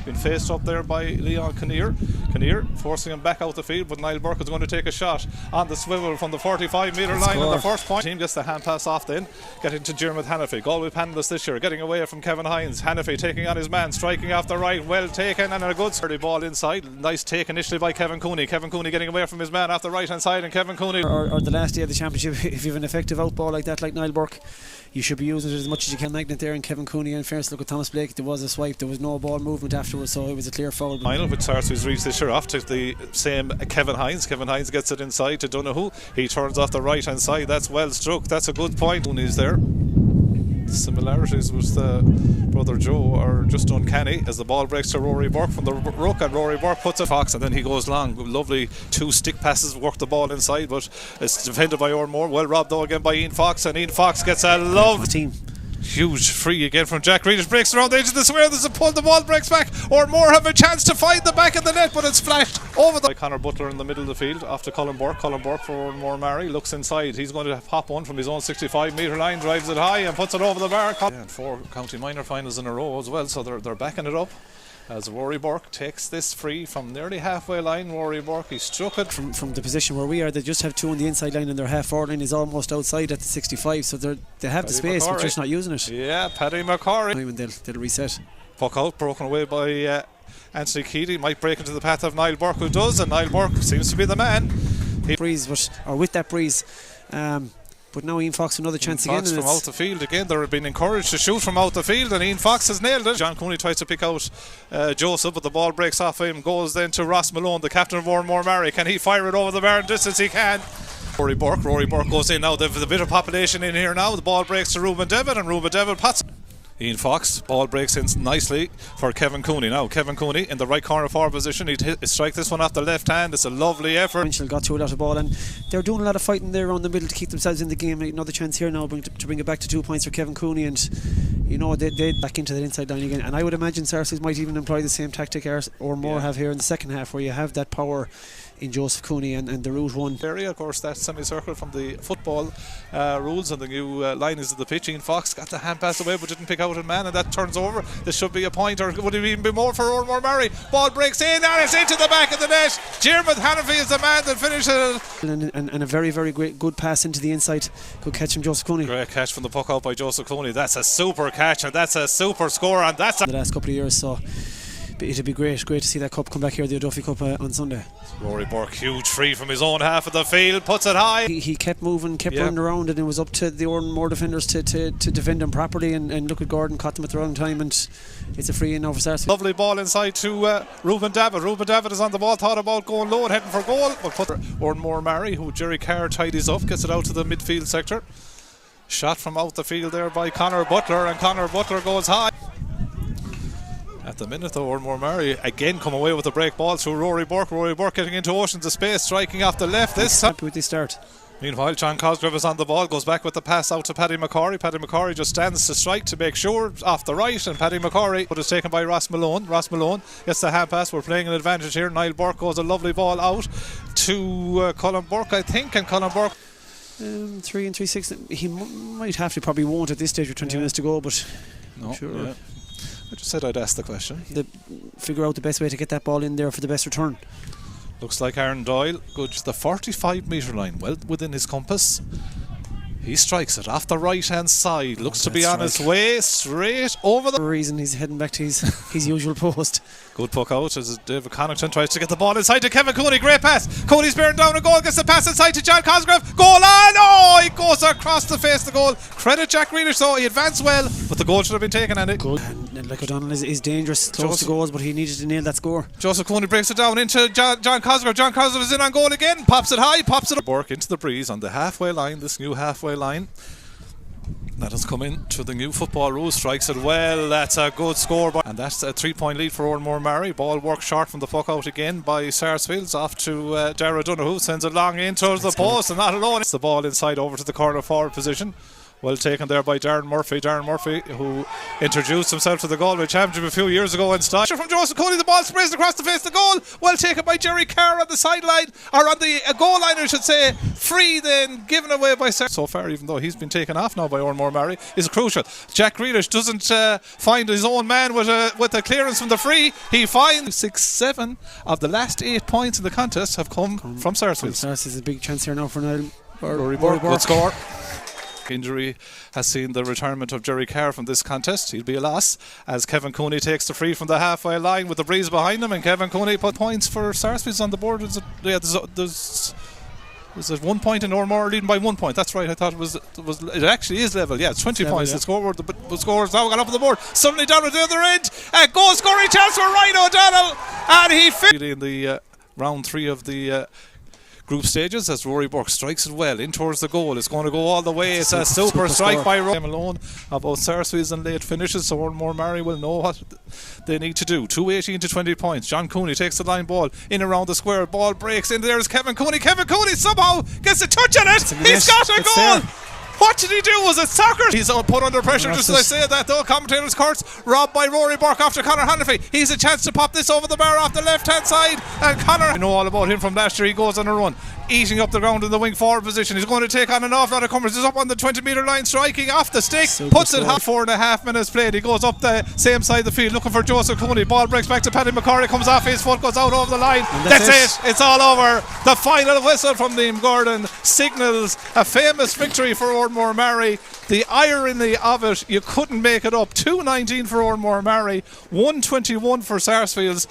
been faced up there by Leon Kinnear. Kinnear forcing him back out the field, but Niall Burke is going to take a shot on the swivel from the 45 metre line at the first point. Team gets the hand pass off then, getting to Diarmuid Hannafy. Galway panellists this year, getting away from Kevin Hines. Hannafy taking on his man, striking off the right, well taken, and a good sturdy ball inside. Nice take initially by Kevin Cooney. Kevin Cooney getting away from his man off the right hand side, and Kevin Cooney. Or the last day of the championship, if you have an effective out ball like that, like Niall Burke, you should be using it as much as you can. Magnet there, and Kevin Cooney, in fairness, look at Thomas Blake, there was a swipe, there was no ball movement afterwards, so it was a clear foul. Final with Sarsfields reached this year off to the same Kevin Hines. Kevin Hines gets it inside to Donoghue. He turns off the right hand side. That's well struck. That's a good point. Cooney's there. Similarities with brother Joe are just uncanny as the ball breaks to Rory Burke from the ruck, and Rory Burke puts it Fox, and then he goes long. Lovely two stick passes, work the ball inside, but it's defended by Oranmore. Well robbed though again by Ian Fox, and Ian Fox gets a love team. Huge free again from Jack Grealish, breaks around the edge of the square. There's a pull, the ball breaks back. Oranmore have a chance to find the back of the net, but it's flashed over the. Conor Butler in the middle of the field, off to Colin Burke. Colin Burke for Oranmore Maree, looks inside. He's going to pop one from his own 65 metre line, drives it high and puts it over the bar. Yeah, and 4 county minor finals in a row as well, so they're backing it up. As Rory Burke takes this free from nearly halfway line. Rory Burke, he struck it from the position where we are. They just have 2 on the inside line, and their half forward line is almost outside at the 65, so they have the space, but just not using it. Yeah, Paddy McCorry. They'll reset. Puck out, broken away by Anthony Keady. Might break into the path of Niall Burke, who does, and Niall Burke seems to be the man. With that breeze. But now Ian Fox another chance again. Fox from out the field again. They're being encouraged to shoot from out the field, and Ian Fox has nailed it. John Cooney tries to pick out Joseph, but the ball breaks off him. Goes then to Ross Malone, the captain of Oranmore Maree. Can he fire it over the bar in distance? He can. Rory Burke goes in now. There's a bit of population in here now. The ball breaks to Ruben Devitt, and Ruben Devitt pots. Ian Fox, ball breaks in nicely for Kevin Cooney. Now Kevin Cooney in the right corner forward position. He'd strike this one off the left hand. It's a lovely effort. Mitchell got through a lot of ball, and they're doing a lot of fighting there around the middle to keep themselves in the game. Another chance here now to bring it back to 2 points for Kevin Cooney, and they back into that inside line again. And I would imagine Sarsfields might even employ the same tactic or more have here in the second half, where you have that power in Joseph Cooney and the route one area. Of course, that semicircle from the football rules and the new line is of the pitch. Ian Fox got the hand pass away but didn't pick out a man, and that turns over. This should be a point, or would it even be more for Oranmore Maree? Ball breaks in, and it's into the back of the net. Diarmuid Hannafy is the man that finishes it. And a very, very good pass into the inside. Good catch from Joseph Cooney. Great catch from the puck out by Joseph Cooney. That's a super catch, and that's a super score, and that's the last couple of years, so it'd be great to see that cup come back here, the O'Duffy Cup on Sunday. Rory Burke, huge free from his own half of the field, puts it high. He kept moving, running around, and it was up to the Oranmore defenders to defend him properly, and look at Gordon, caught them at the wrong time, and it's a free in over Sarsfields. Lovely ball inside to Ruben Davitt. Ruben Davitt is on the ball, thought about going low and heading for goal, but put Oranmore Maree, who Jerry Carr tidies up, gets it out to the midfield sector. Shot from out the field there by Conor Butler, and Conor Butler goes high. At the minute though, Oranmore Maree again come away with a break ball through Rory Burke. Rory Burke getting into oceans of space, striking off the left this time. Happy with the start. Meanwhile, John Cosgrave is on the ball, goes back with the pass out to Paddy McCorry. Paddy McCorry just stands to strike to make sure off the right, and Paddy McCorry, but is taken by Ross Malone. Ross Malone gets the hand pass. We're playing an advantage here. Niall Burke goes a lovely ball out to Colin Burke, I think, and Colin Burke 3 and 3-6. He might have to, probably won't at this stage with 20 minutes to go, but no, sure. Yeah. I just said I'd ask the question. Figure out the best way to get that ball in there for the best return. Looks like Aaron Doyle goes to the 45 metre line, well within his compass. He strikes it off the right hand side. Looks to be on his way straight over the reason he's heading back to his usual post. Good puck out as David Connaughton tries to get the ball inside to Kevin Cooney. Great pass. Cooney's bearing down a goal, gets the pass inside to John Cosgrave. Goal on! Oh, he goes across the face of the goal. Credit Jack Grealish though, he advanced well, but the goal should have been taken, Andy. Good. And like O'Donnell is dangerous, close to goals, but he needed to nail that score. Joseph Cooney breaks it down into John Cosgrave. John Cosgrave is in on goal again. Pops it high, pops it up. Burke into the breeze on the halfway line, this new halfway line. That has come in to the new football rules, strikes it well. That's a good score, and that's a 3-point lead for Oranmore Maree. Ball worked short from the puck out again by Sarsfields, off to Dara Donoghue, sends it long in towards the post, and not alone. It's the ball inside over to the corner forward position. Well taken there by Darren Murphy. Darren Murphy, who introduced himself to the Galway Championship a few years ago in style. From Joseph Cooney, the ball sprays across the face of the goal. Well taken by Jerry Carr on the sideline, or on the goal line, I should say. Free then given away by Sarsfields. So far, even though he's been taken off now by Oranmore Maree, is crucial. Jack Grealish doesn't find his own man with a clearance from the free. He finds 6-7 of the last 8 points in the contest have come from Sarsfields. Sarsfields is a big chance here now for an Rory Burke. Good score. Injury has seen the retirement of Jerry Carr from this contest. He'll be a loss as Kevin Cooney takes the free from the halfway line with the breeze behind him, and Kevin Cooney put points for Sarsfields on the board. There's 1 point in Oranmore leading by 1 point. That's right. I thought it actually is level. Yeah, it's 20 points. The scorers now got up on the board. Suddenly down at the other end. A goal scoring chance for Ryan O'Donnell, and he in the round 3 of the group stages as Rory Burke strikes it well in towards the goal. It's going to go all the way. It's a super strike by Rory Malone about Sarsfields and late finishes, so Oranmore Maree will know what they need to do. 2:18 to 20 points. John Cooney takes the line ball in around the square. Ball breaks in. There's Kevin Cooney. Kevin Cooney somehow gets a touch on it. He's got a goal. What did he do? Was it soccer? He's put under pressure, just as I say that though. Commentators' courts robbed by Rory Burke after Conor Hanafy. He's a chance to pop this over the bar off the left hand side, and Conor, you know all about him from last year. He goes on a run, eating up the ground in the wing forward position. He's going to take on an awful lot of comers. He's up on the 20-metre line, striking off the stick, puts it half. 4.5 minutes played. He goes up the same side of the field looking for Joseph Cooney. Ball breaks back to Paddy McCorry, comes off his foot, goes out over the line. That's it. It's all over. The final whistle from Liam Gordon signals a famous victory for Oranmore Maree. The irony of it, you couldn't make it up. 2:19 for Oranmore Maree, 1:21 for Sarsfields.